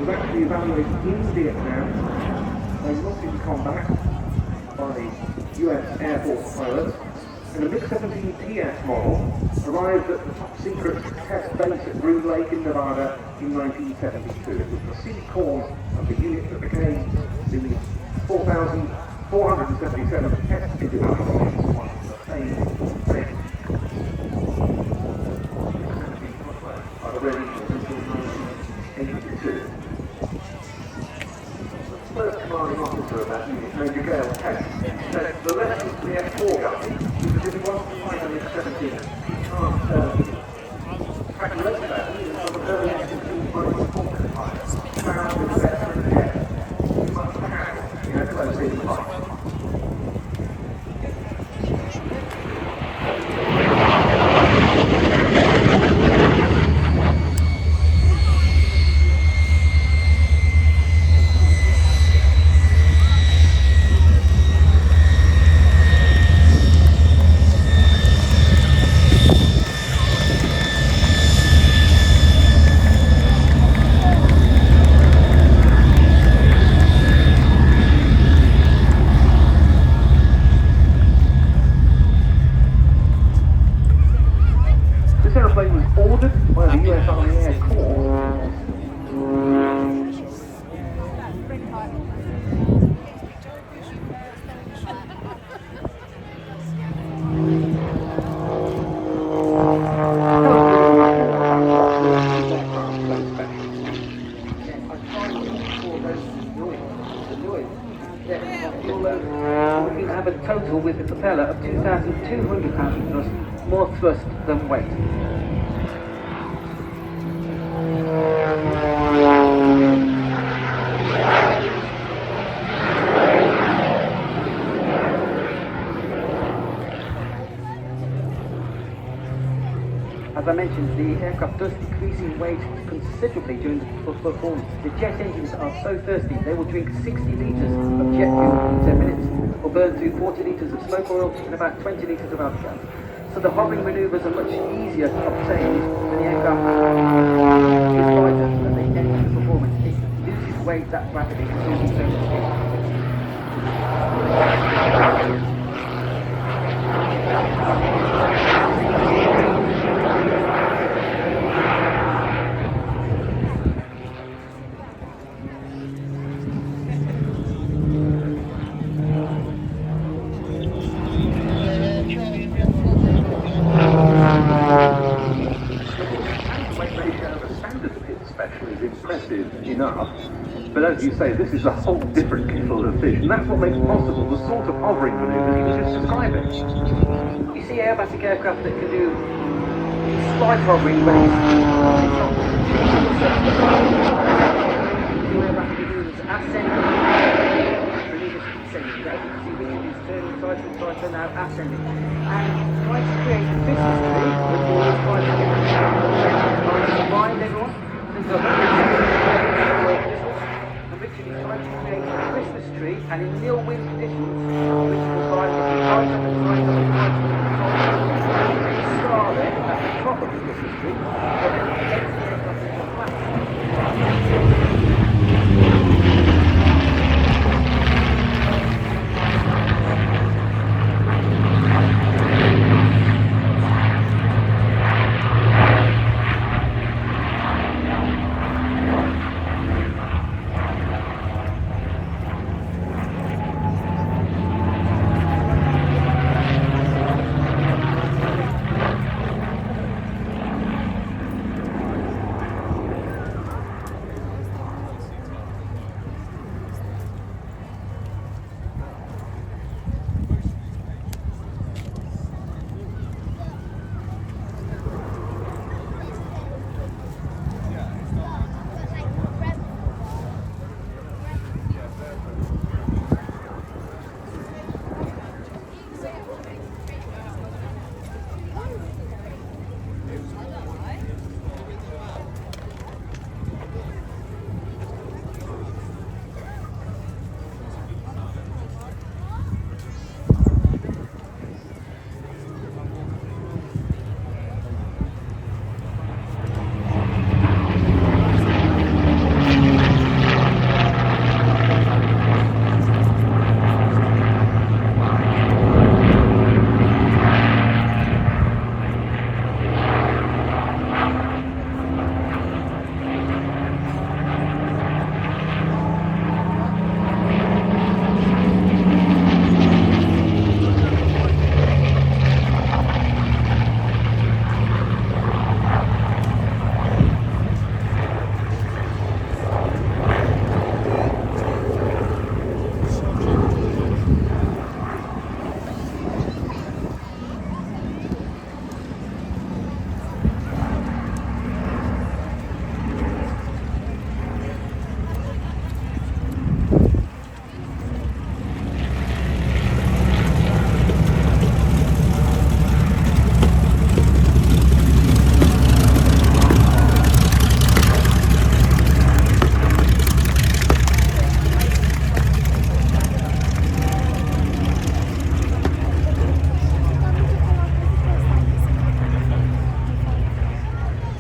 was actually evaluated in Vietnam. They lost in combat by the US Air Force pilots, and the MiG-17 TS model arrived at the top secret test base at Groom Lake in Nevada in 1972. It was the sea corn of the unit that became the 4,477 test development, one of the famous things. Already until 1982. The first commanding officer of that unit, Major Gale Kent, said the lessons to the F4 gun is that if he wants to fight on his 17, he can't in fact, he wrote that even from the early 19 British Hawker fighters found with the best in the air. You must have in a close-in fight. This aeroplane was ordered by the US Army Air Corps. We have a total with the propeller of 2,200 pounds thrust, more thrust than weight. As I mentioned, the aircraft does decrease in weight considerably during the performance. The jet engines are so thirsty, they will drink 60 litres of jet fuel in 10 minutes, or burn through 40 litres of smoke oil and about 20 litres of alcohol. So the hovering manoeuvres are much easier to obtain when the aircraft is lighter and they enter the performance. It loses weight that rapidly, consuming so much fuel. Enough, but as you say, this is a whole different kettle of fish, and that's what makes possible the sort of hovering manoeuvres you were just describing. You see aerobatic aircraft that can do slight hovering, but it's not aerobatic manoeuvres ascending, maneuvers descending. As you can see, Richard is turning side to side, so now ascending, and trying to create a Christmas tree with all those trying to get mind everyone. Christmas tree, and in nil wind conditions, which will drive the right up and right up and right up and right up. Star there at the top of the Christmas tree, and then it gets the aircraft into flat.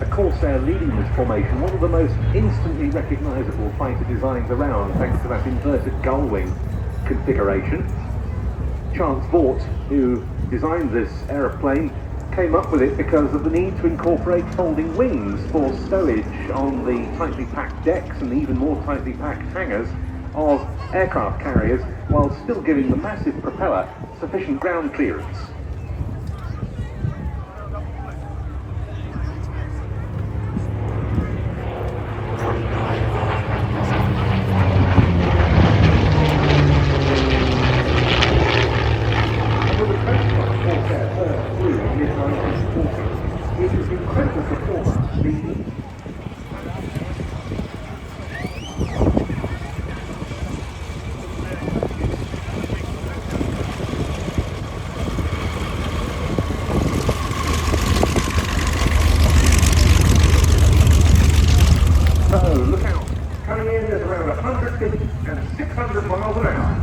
a Corsair leading this formation, one of the most instantly recognisable fighter designs around, thanks to that inverted gull wing configuration. Chance Vought, who designed this aeroplane, came up with it because of the need to incorporate folding wings for stowage on the tightly packed decks and even more tightly packed hangars of aircraft carriers, while still giving the massive propeller sufficient ground clearance. Look out, coming in at around 150 and 600 miles an hour.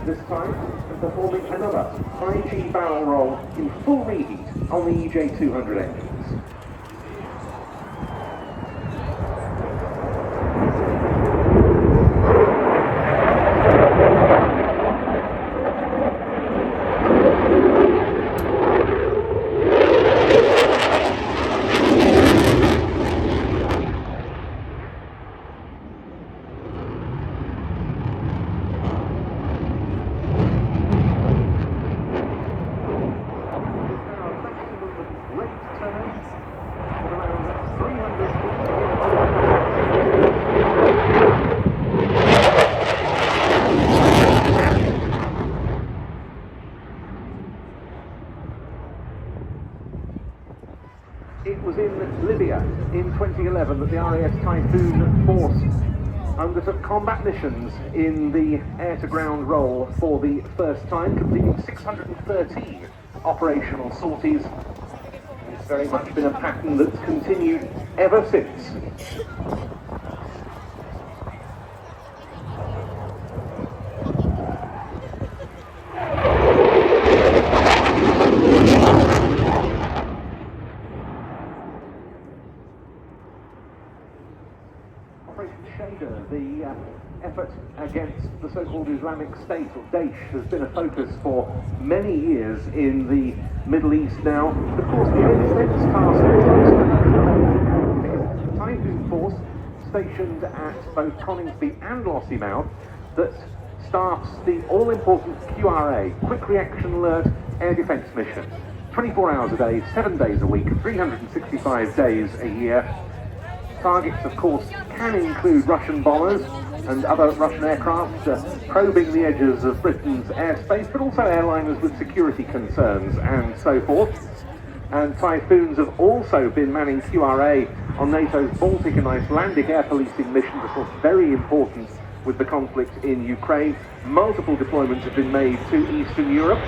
This time, and performing another IG barrel roll in full reheat on the EJ200 engines. It was in Libya in 2011 that the RAF Typhoon force undertook combat missions in the air-to-ground role for the first time, completing 613 operational sorties. It's very much been a pattern that's continued ever since. The effort against the so-called Islamic State, or Daesh, has been a focus for many years in the Middle East now. Of course, the air defense task force, the Typhoon force stationed at both Coningsby and Lossiemouth, that staffs the all-important QRA, Quick Reaction Alert Air Defence Mission. 24 hours a day, 7 days a week, 365 days a year. Targets, of course, can include Russian bombers and other Russian aircraft probing the edges of Britain's airspace, but also airliners with security concerns and so forth. And Typhoons have also been manning QRA on NATO's Baltic and Icelandic air policing missions, of course, very important with the conflict in Ukraine. Multiple deployments have been made to Eastern Europe.